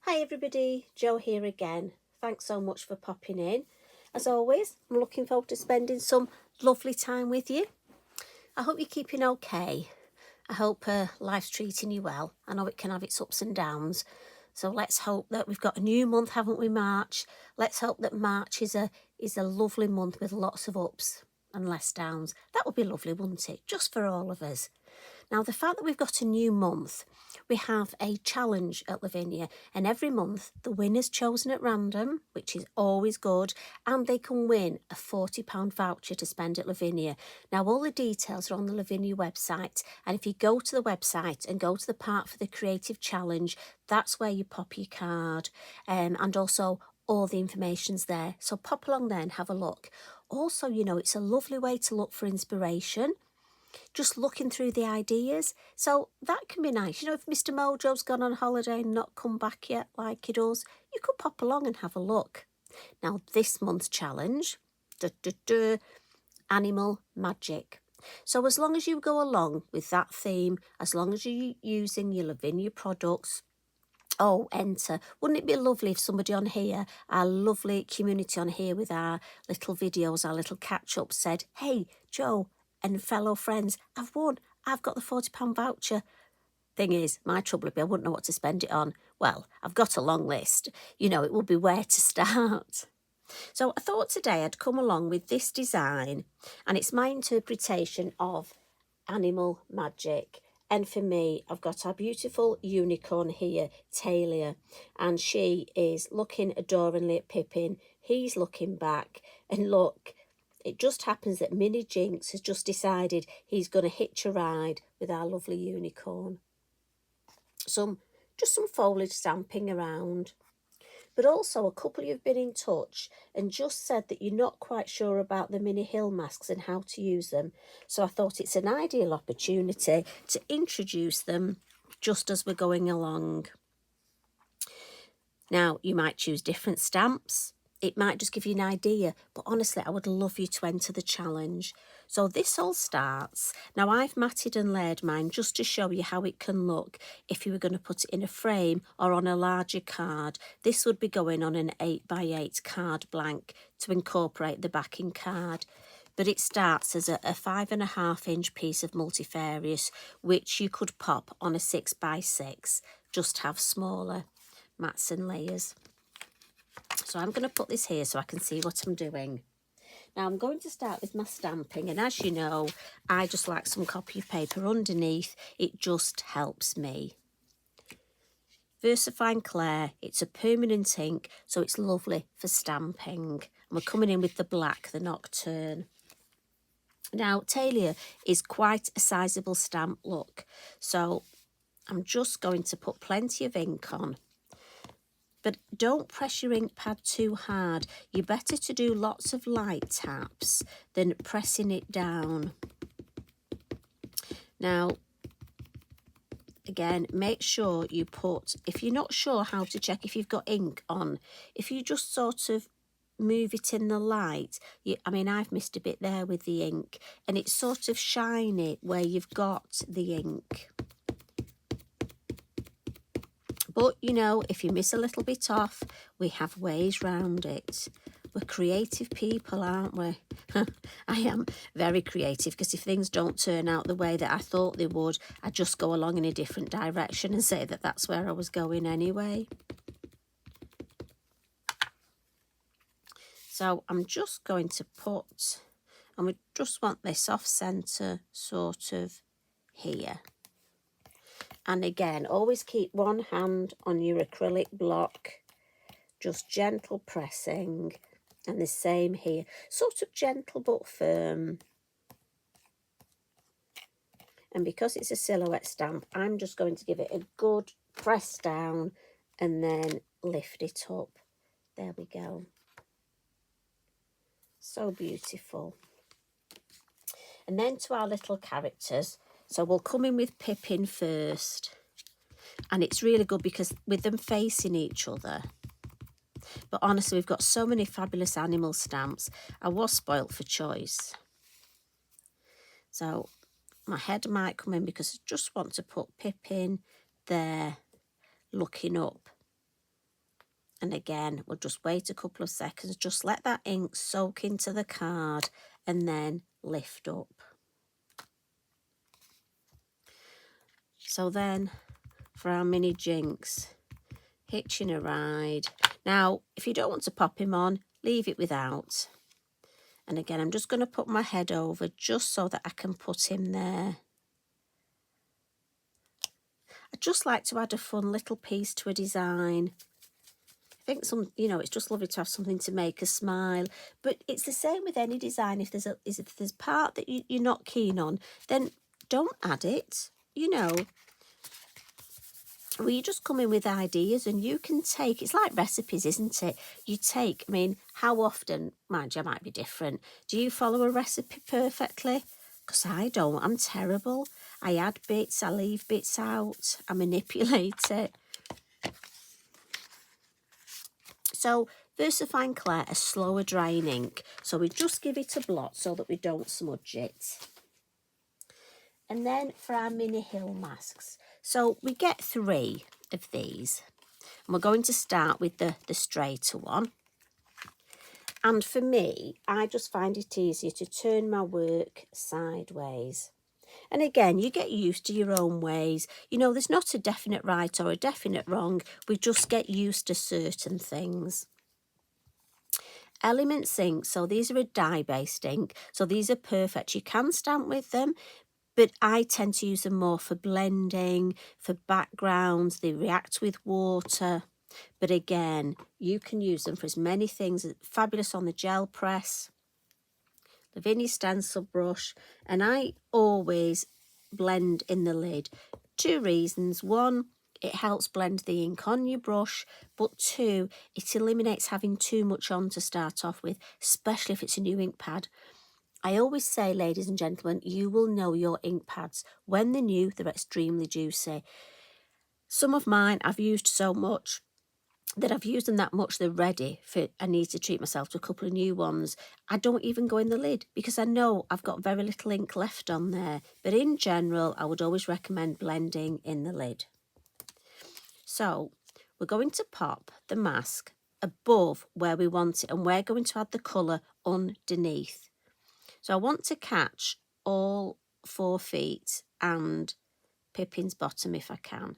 Hi everybody, Jo here again. Thanks so much for popping in. As always, I'm looking forward to spending some lovely time with you. I hope you're keeping okay. I hope life's treating you well. I know it can have its ups and downs. So let's hope that we've got a new month, haven't we, March? Let's hope that March is a lovely month with lots of ups and less downs. That would be lovely, wouldn't it? Just for all of us. Now, the fact that we've got a new month, we have a challenge at Lavinia, and every month the winner's chosen at random, which is always good, and they can win a £40 voucher to spend at Lavinia. Now, all the details are on the Lavinia website, and if you go to the website and go to the part for the creative challenge, that's where you pop your card, and also all the information's there. So pop along there and have a look. Also, you know, it's a lovely way to look for inspiration. Just looking through the ideas. So that can be nice. You know, if Mr. Mojo's gone on holiday and not come back yet like he does, you could pop along and have a look. Now, this month's challenge, Animal Magic. So as long as you go along with that theme, as long as you're using your Lavinia products, enter. Wouldn't it be lovely if somebody on here, our lovely community on here with our little videos, our little catch-up said, hey, Jo and fellow friends, I've won. I've got the £40 voucher. Thing is, my trouble would be I wouldn't know what to spend it on. Well, I've got a long list. You know, it would be where to start. So I thought today I'd come along with this design, and it's my interpretation of Animal Magic. And for me, I've got our beautiful unicorn here, Talia, and she is looking adoringly at Pipin. He's looking back, and look, it just happens that Mini Jinx has just decided he's going to hitch a ride with our lovely unicorn. Just some foliage stamping around. But also a couple of you have been in touch and just said that you're not quite sure about the mini hill masks and how to use them. So I thought it's an ideal opportunity to introduce them just as we're going along. Now, you might choose different stamps. It might just give you an idea, but honestly, I would love you to enter the challenge. So this all starts. Now, I've matted and layered mine just to show you how it can look if you were going to put it in a frame or on a larger card. This would be going on an 8x8 card blank to incorporate the backing card. But it starts as a 5.5-inch piece of multifarious, which you could pop on a 6x6, just have smaller mats and layers. So I'm going to put this here so I can see what I'm doing. Now I'm going to start with my stamping, and as you know, I just like some copy of paper underneath. It just helps me. Versafine Clair, it's a permanent ink, so it's lovely for stamping. And we're coming in with the black, the Nocturne. Now Talia is quite a sizable stamp look, so I'm just going to put plenty of ink on. But don't press your ink pad too hard. You're better to do lots of light taps than pressing it down. Now, again, make sure you put, if you're not sure how to check if you've got ink on, if you just sort of move it in the light, I've missed a bit there with the ink, and it's sort of shiny where you've got the ink. But, you know, if you miss a little bit off, we have ways round it. We're creative people, aren't we? I am very creative, because if things don't turn out the way that I thought they would, I just go along in a different direction and say that that's where I was going anyway. So I'm just going to put, and we just want this off centre sort of here. And again, always keep one hand on your acrylic block, just gentle pressing, and the same here, sort of gentle but firm. And because it's a silhouette stamp, I'm just going to give it a good press down and then lift it up. There we go. So beautiful. And then to our little characters. So we'll come in with Pipin first. And it's really good because with them facing each other. But honestly, we've got so many fabulous animal stamps. I was spoilt for choice. So my head might come in because I just want to put Pipin there, looking up. And again, we'll just wait a couple of seconds, just let that ink soak into the card and then lift up. So then for our mini Jinx, hitching a ride. Now, if you don't want to pop him on, leave it without. And again, I'm just going to put my head over just so that I can put him there. I just like to add a fun little piece to a design. I think it's just lovely to have something to make us smile. But it's the same with any design. If there's a part that you're not keen on, then don't add it. We just come in with ideas, and you can take, it's like recipes, isn't it? You take, how often, mind you, I might be different. Do you follow a recipe perfectly? Because I don't, I'm terrible. I add bits, I leave bits out, I manipulate it. So Versafine Clair, a slower drying ink. So we just give it a blot so that we don't smudge it. And then for our mini hill masks. So we get 3 of these. And we're going to start with the straighter one. And for me, I just find it easier to turn my work sideways. And again, you get used to your own ways. There's not a definite right or a definite wrong. We just get used to certain things. Elements ink, so these are a dye-based ink. So these are perfect. You can stamp with them, but I tend to use them more for blending, for backgrounds. They react with water. But again, you can use them for as many things. Fabulous on the gel press. Lavinia stencil brush. And I always blend in the lid. 2 reasons. 1, it helps blend the ink on your brush. But 2, it eliminates having too much on to start off with, especially if it's a new ink pad. I always say, ladies and gentlemen, you will know your ink pads. When they're new, they're extremely juicy. Some of mine I've used so much that I've used them that much they're ready for, I need to treat myself to a couple of new ones. I don't even go in the lid because I know I've got very little ink left on there. But in general, I would always recommend blending in the lid. So we're going to pop the mask above where we want it, and we're going to add the colour underneath. So I want to catch all 4 feet and Pipin's bottom if I can.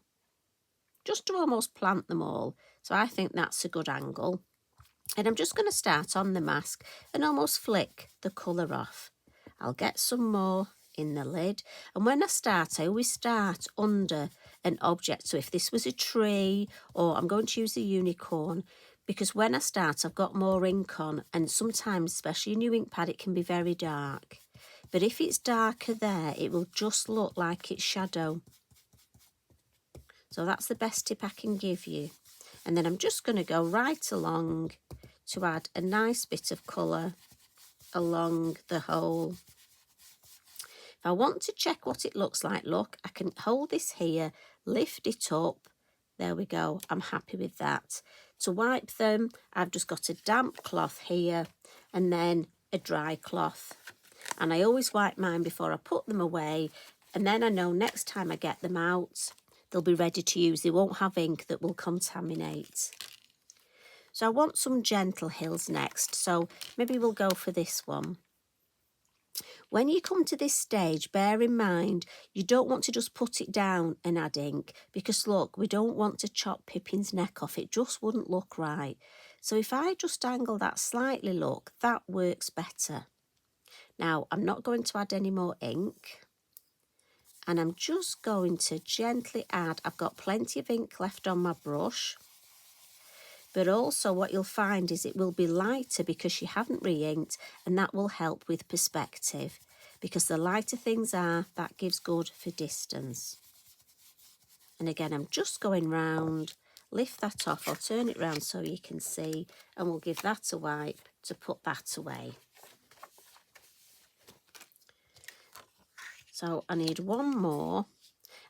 Just to almost plant them all. So I think that's a good angle. And I'm just going to start on the mask and almost flick the colour off. I'll get some more in the lid. And when I start, I always start under an object. So if this was a tree, or I'm going to use a unicorn, because when I start, I've got more ink on, and sometimes, especially a new ink pad, it can be very dark. But if it's darker there, it will just look like it's shadow. So that's the best tip I can give you. And then I'm just going to go right along to add a nice bit of colour along the whole. If I want to check what it looks like, look, I can hold this here, lift it up. There we go. I'm happy with that. To wipe them, I've just got a damp cloth here and then a dry cloth. And I always wipe mine before I put them away. And then I know next time I get them out, they'll be ready to use. They won't have ink that will contaminate. So I want some gentle hills next. So maybe we'll go for this one. When you come to this stage, bear in mind, you don't want to just put it down and add ink, because look, we don't want to chop Pipin's neck off. It just wouldn't look right. So if I just angle that slightly, look, that works better. Now, I'm not going to add any more ink. And I'm just going to gently add, I've got plenty of ink left on my brush. But also what you'll find is it will be lighter because you haven't re-inked, and that will help with perspective. Because the lighter things are, that gives good for distance. And again, I'm just going round, lift that off, I'll turn it round so you can see, and we'll give that a wipe to put that away. So I need one more,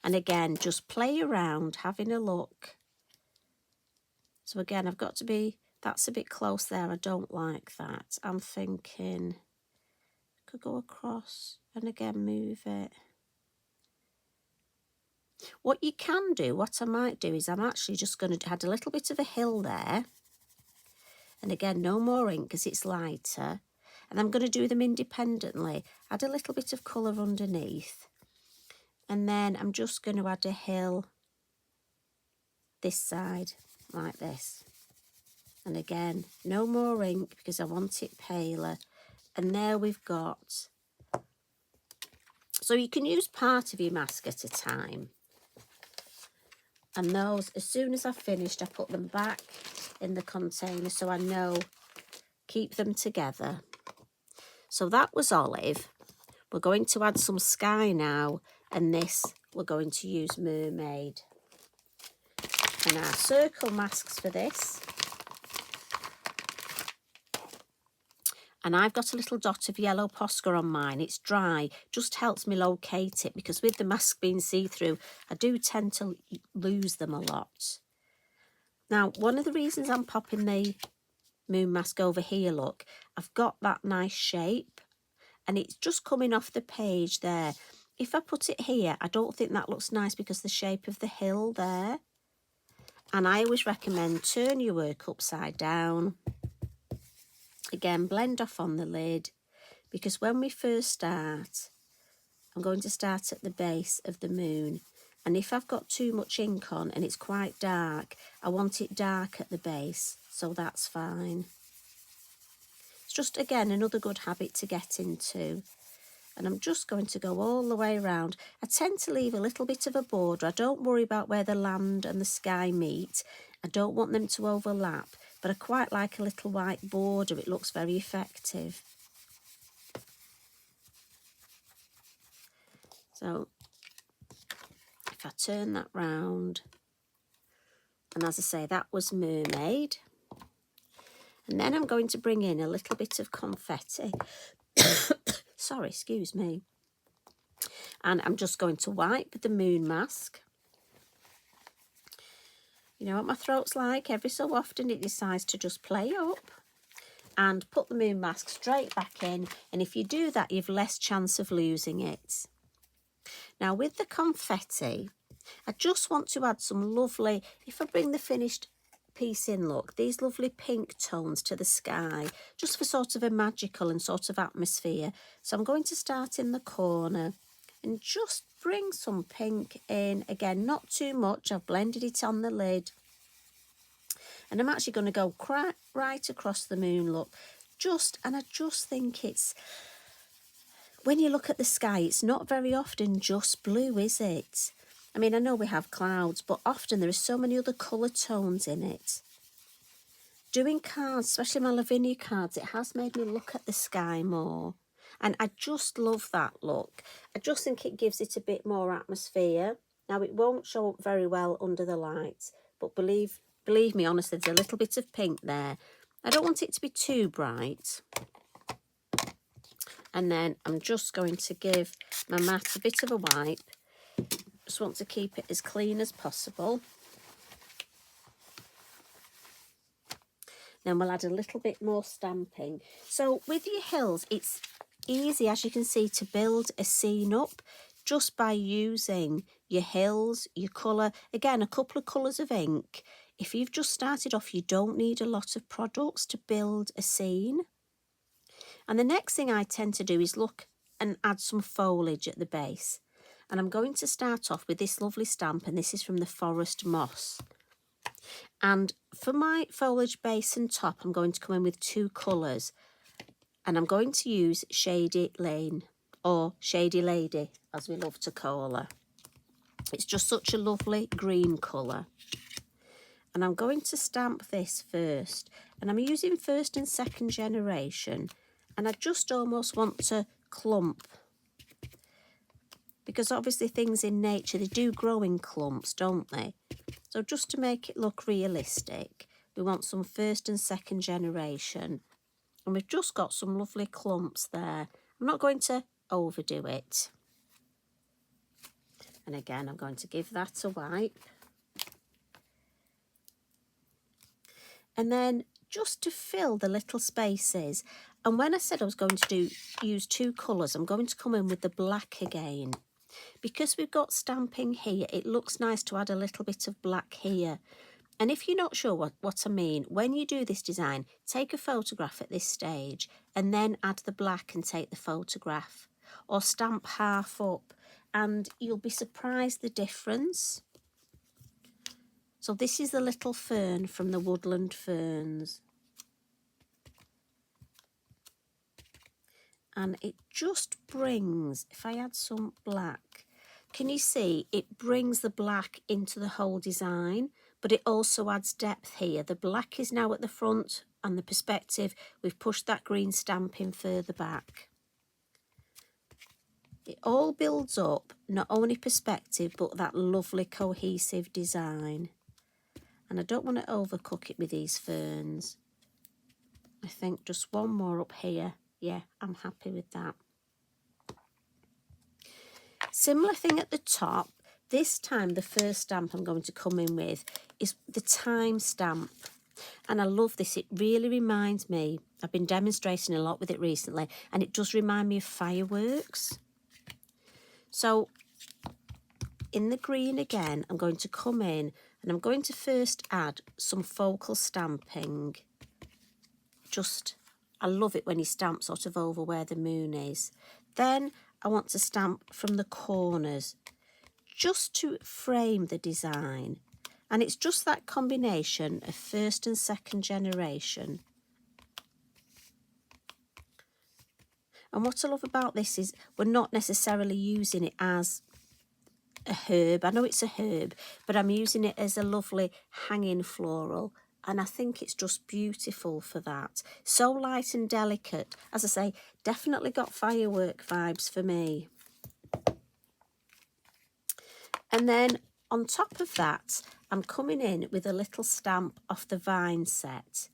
and again, just play around, having a look. So again, I've got to be, that's a bit close there, I don't like that. I'm thinking, could go across and again move it. What you can do, what I might do is I'm actually just going to add a little bit of a hill there. And again, no more ink because it's lighter. And I'm going to do them independently. Add a little bit of colour underneath. And then I'm just going to add a hill this side, like this. And again, no more ink because I want it paler. And there we've got... So you can use part of your mask at a time. And those, as soon as I've finished, I put them back in the container so I know, keep them together. So that was olive. We're going to add some sky now, and this we're going to use mermaid. And our circle masks for this. And I've got a little dot of yellow Posca on mine. It's dry, just helps me locate it because with the mask being see-through, I do tend to lose them a lot. Now, one of the reasons I'm popping the moon mask over here, look, I've got that nice shape and it's just coming off the page there. If I put it here, I don't think that looks nice because the shape of the hill there. And I always recommend turn your work upside down. Again, blend off on the lid, because when we first start, I'm going to start at the base of the moon. And if I've got too much ink on and it's quite dark, I want it dark at the base, so that's fine. It's just, again, another good habit to get into. And I'm just going to go all the way around. I tend to leave a little bit of a border. I don't worry about where the land and the sky meet. I don't want them to overlap, but I quite like a little white border. It looks very effective. So if I turn that round, and as I say, that was mermaid. And then I'm going to bring in a little bit of confetti. Sorry, excuse me. And I'm just going to wipe the moon mask. You know what my throat's like? Every so often it decides to just play up. And put the moon mask straight back in. And if you do that, you've less chance of losing it. Now with the confetti, I just want to add some lovely, if I bring the finished piece in, look, these lovely pink tones to the sky, just for sort of a magical and sort of atmosphere. So I'm going to start in the corner and just bring some pink in. Again, not too much. I've blended it on the lid. And I'm actually going to go right across the moon, look. And I just think it's, when you look at the sky, it's not very often just blue, is it? I mean, I know we have clouds, but often there are so many other colour tones in it. Doing cards, especially my Lavinia cards, it has made me look at the sky more. And I just love that look. I just think it gives it a bit more atmosphere. Now, it won't show up very well under the lights, but believe me, honestly, there's a little bit of pink there. I don't want it to be too bright. And then I'm just going to give my mat a bit of a wipe. Just want to keep it as clean as possible. Then we'll add a little bit more stamping. So with your hills, it's easy, as you can see, to build a scene up just by using your hills, your colour. Again, a couple of colours of ink. If you've just started off, you don't need a lot of products to build a scene. And the next thing I tend to do is look and add some foliage at the base. And I'm going to start off with this lovely stamp, and this is from the Forest Moss. And for my foliage base and top, I'm going to come in with two colours. And I'm going to use Shady Lane, or Shady Lady, as we love to call her. It's just such a lovely green colour. And I'm going to stamp this first. And I'm using first and second generation. And I just almost want to clump. Because obviously things in nature, they do grow in clumps, don't they? So just to make it look realistic, we want some first and second generation. And we've just got some lovely clumps there. I'm not going to overdo it. And again, I'm going to give that a wipe. And then just to fill the little spaces. And when I said I was going to use two colours, I'm going to come in with the black again. Because we've got stamping here, it looks nice to add a little bit of black here. And if you're not sure what I mean, when you do this design, take a photograph at this stage and then add the black and take the photograph, or stamp half up, and you'll be surprised the difference. So this is the little fern from the Woodland Ferns. And it just brings, if I add some black, can you see it brings the black into the whole design, but it also adds depth here. The black is now at the front and the perspective, we've pushed that green stamp in further back. It all builds up not only perspective but that lovely cohesive design. And I don't want to overcook it with these ferns. I think just one more up here. Yeah, I'm happy with that. Similar thing at the top. This time the first stamp I'm going to come in with is the Thyme stamp. And I love this. It really reminds me, I've been demonstrating a lot with it recently, and it does remind me of fireworks. So in the green again, I'm going to come in and I'm going to first add some focal stamping. I love it when you stamp sort of over where the moon is. Then I want to stamp from the corners just to frame the design. And it's just that combination of first and second generation. And what I love about this is we're not necessarily using it as a herb. I know it's a herb, but I'm using it as a lovely hanging floral. And I think it's just beautiful for that. So light and delicate. As I say, definitely got firework vibes for me. And then on top of that, I'm coming in with a little stamp off the vine set.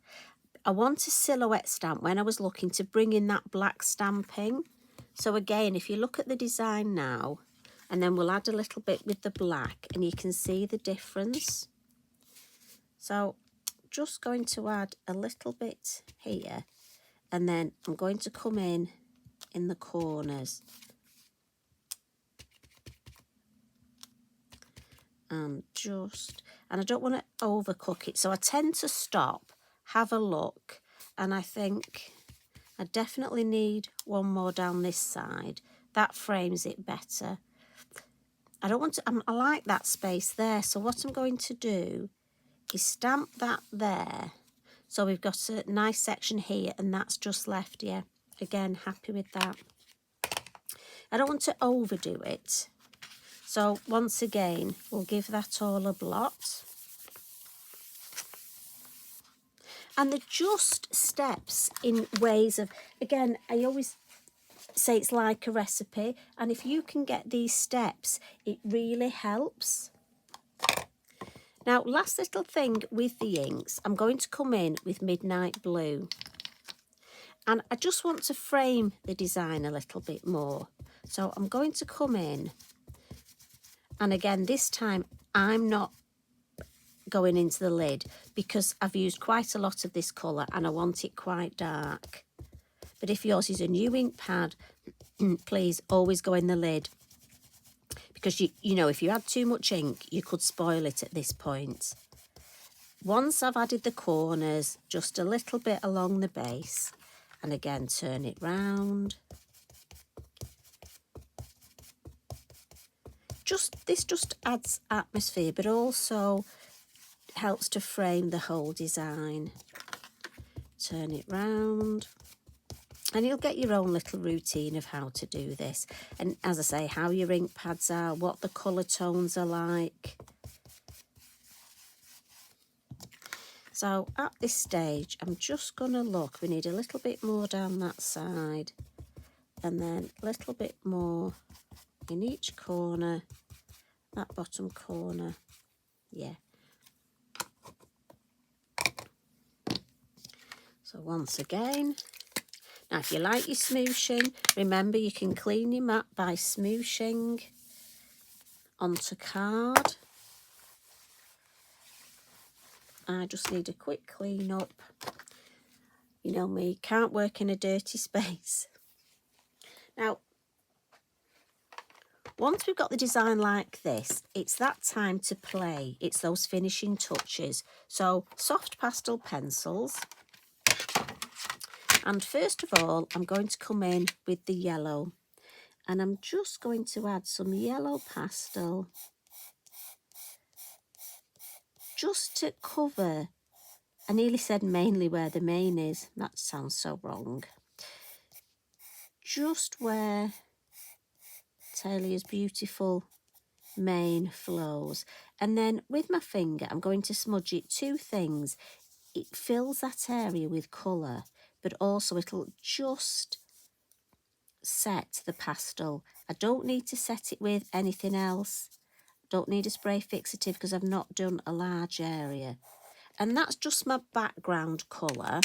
I want a silhouette stamp when I was looking to bring in that black stamping. So again, if you look at the design now, and then we'll add a little bit with the black and you can see the difference. So just going to add a little bit here, and then I'm going to come in the corners. And I don't want to overcook it, so I tend to stop, have a look, and I think I definitely need one more down this side. That frames it better. I don't want to, I like that space there, so what I'm going to do is stamp that there. So we've got a nice section here, and that's just left, yeah. Again, happy with that. I don't want to overdo it. So once again, we'll give that all a blot. And they're just steps in ways of, again, I always say it's like a recipe. And if you can get these steps, it really helps. Now, last little thing with the inks, I'm going to come in with Midnight Blue. And I just want to frame the design a little bit more. So I'm going to come in. And again, this time, I'm not going into the lid because I've used quite a lot of this colour and I want it quite dark. But if yours is a new ink pad, please always go in the lid. Because, you know, if you add too much ink, you could spoil it at this point. Once I've added the corners, just a little bit along the base. And again, turn it round. This just adds atmosphere, but also helps to frame the whole design. Turn it round. And you'll get your own little routine of how to do this. And as I say, how your ink pads are, what the colour tones are like. So at this stage, I'm just going to look. We need a little bit more down that side. And then a little bit more in each corner. That bottom corner. Yeah. So once again. Now, if you like your smooshing, remember you can clean your mat by smooshing onto card. I just need a quick clean up. You know me, can't work in a dirty space. Now, once we've got the design like this, it's that time to play. It's those finishing touches. So soft pastel pencils. And first of all, I'm going to come in with the yellow. And I'm just going to add some yellow pastel just to cover. I nearly said mainly where the mane is. That sounds so wrong. Just where Talia's beautiful mane flows. And then with my finger, I'm going to smudge it. Two things. It fills that area with colour, but also it'll just set the pastel. I don't need to set it with anything else. Don't need a spray fixative because I've not done a large area. And that's just my background colour.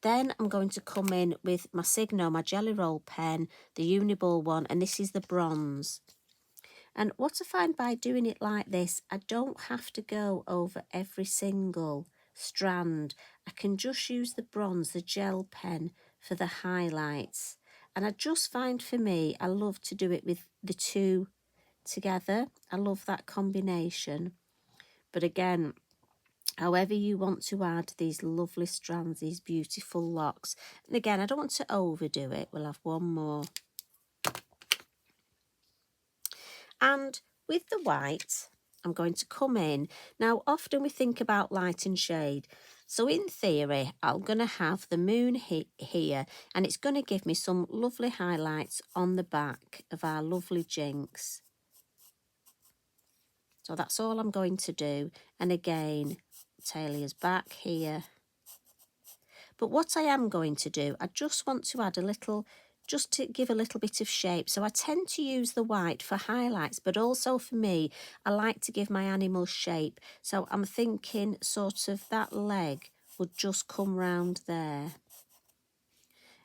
Then I'm going to come in with my Signo, my Jelly Roll pen, the Uniball one, and this is the bronze. And what I find by doing it like this, I don't have to go over every single strand. I can just use the bronze, the gel pen, for the highlights. And I just find for me, I love to do it with the two together. I love that combination. But again, however you want to add these lovely strands, these beautiful locks. And again, I don't want to overdo it. We'll have one more. And with the white, I'm going to come in. Now, often we think about light and shade. So in theory, I'm going to have the moon here, and it's going to give me some lovely highlights on the back of our lovely Jinx. So that's all I'm going to do. And again, Talia's back here. But what I am going to do, I just want to add a little, just to give a little bit of shape. So I tend to use the white for highlights, but also for me, I like to give my animal shape. So I'm thinking sort of that leg would just come round there.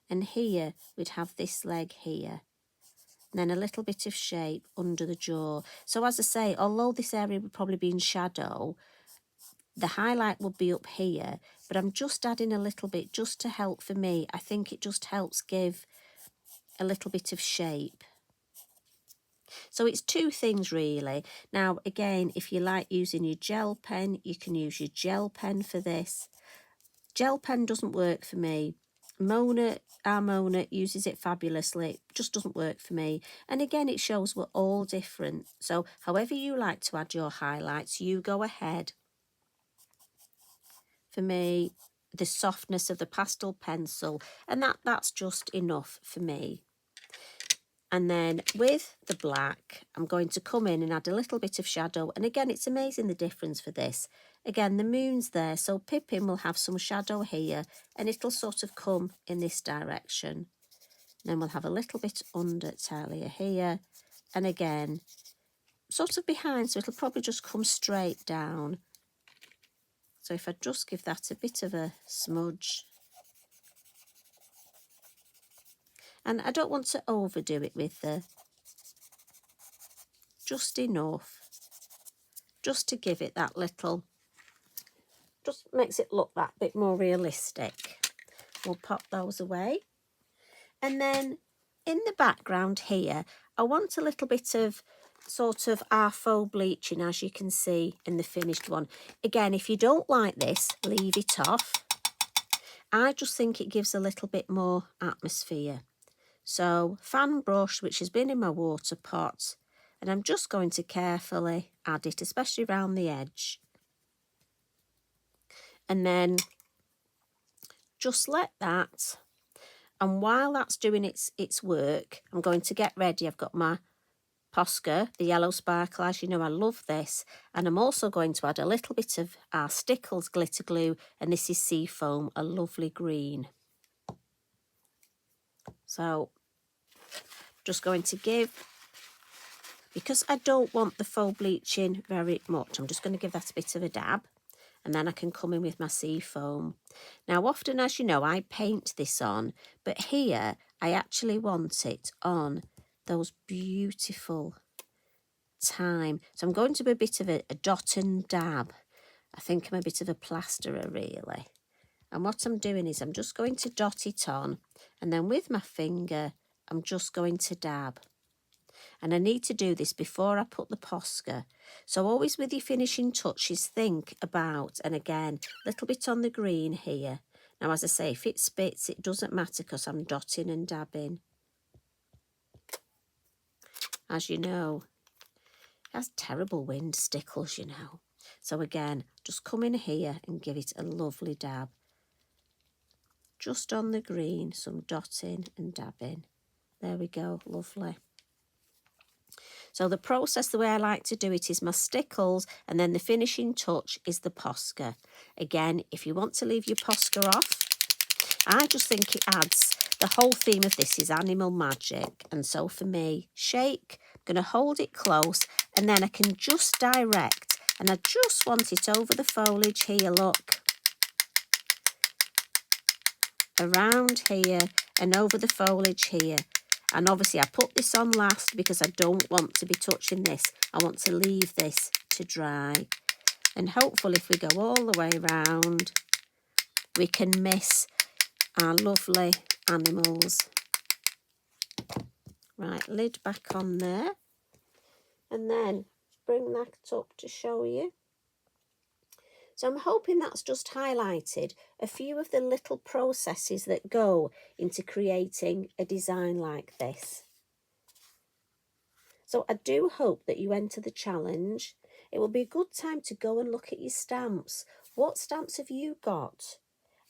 And here we'd have this leg here. And then a little bit of shape under the jaw. So as I say, although this area would probably be in shadow, the highlight would be up here, but I'm just adding a little bit just to help for me. I think it just helps give a little bit of shape. So it's two things really. Now, again, if you like using your gel pen, you can use your gel pen for this. Gel pen doesn't work for me. Our Mona uses it fabulously. It just doesn't work for me. And again, it shows we're all different. So however you like to add your highlights, you go ahead. For me, the softness of the pastel pencil, and that's just enough for me. And then with the black, I'm going to come in and add a little bit of shadow. And again, it's amazing the difference for this. Again, the moon's there, so Pipin will have some shadow here, and it'll sort of come in this direction. Then we'll have a little bit under Talia here, and again, sort of behind, so it'll probably just come straight down. So if I just give that a bit of a smudge. And I don't want to overdo it with the, just enough, just to give it that little, just makes it look that bit more realistic. We'll pop those away. And then in the background here, I want a little bit of sort of our faux bleaching, as you can see in the finished one. Again, if you don't like this, leave it off. I just think it gives a little bit more atmosphere. So fan brush, which has been in my water pot, and I'm just going to carefully add it, especially around the edge. And then just let that, and while that's doing its work, I'm going to get ready. I've got my Posca, the yellow sparkle, as you know, I love this. And I'm also going to add a little bit of our Stickles glitter glue, and this is Seafoam, a lovely green. So just going to give, because I don't want the faux bleaching very much, I'm just going to give that a bit of a dab, and then I can come in with my Seafoam. Now, often, as you know, I paint this on, but here I actually want it on those beautiful Thyme. So I'm going to be a bit of a dot and dab. I think I'm a bit of a plasterer, really. And what I'm doing is I'm just going to dot it on, and then with my finger, I'm just going to dab. And I need to do this before I put the Posca. So always with your finishing touches, think about, and again, a little bit on the green here. Now, as I say, if it spits, it doesn't matter because I'm dotting and dabbing. As you know, it has terrible wind, Stickles, you know. So again, just come in here and give it a lovely dab. Just on the green, some dotting and dabbing. There we go, lovely. So the process, the way I like to do it, is my Stickles, and then the finishing touch is the Posca. Again, if you want to leave your Posca off, I just think it adds, the whole theme of this is Anima Magic. And so for me, shake, I'm going to hold it close, and then I can just direct, and I just want it over the foliage here, look. Around here and over the foliage here. And obviously I put this on last because I don't want to be touching this. I want to leave this to dry. And hopefully if we go all the way around, we can miss our lovely animals. Right, lid back on there. And then bring that up to show you. So I'm hoping that's just highlighted a few of the little processes that go into creating a design like this. So I do hope that you enter the challenge. It will be a good time to go and look at your stamps. What stamps have you got?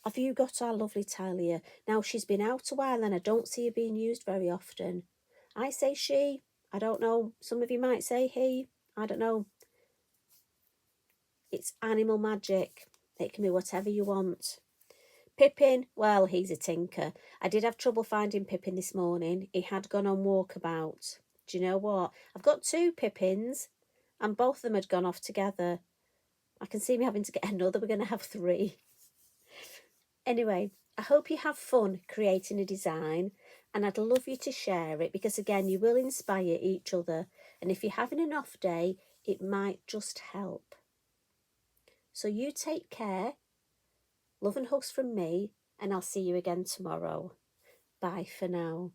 Have you got our lovely Talia? Now, she's been out a while and I don't see her being used very often. I say she. I don't know. Some of you might say he. I don't know. It's Anima Magic. It can be whatever you want. Pipin, well, he's a tinker. I did have trouble finding Pipin this morning. He had gone on walkabout. Do you know what? I've got 2 Pipins and both of them had gone off together. I can see me having to get another. We're going to have 3. Anyway, I hope you have fun creating a design, and I'd love you to share it because, again, you will inspire each other. And if you're having an off day, it might just help. So you take care. Love and hugs from me, and I'll see you again tomorrow. Bye for now.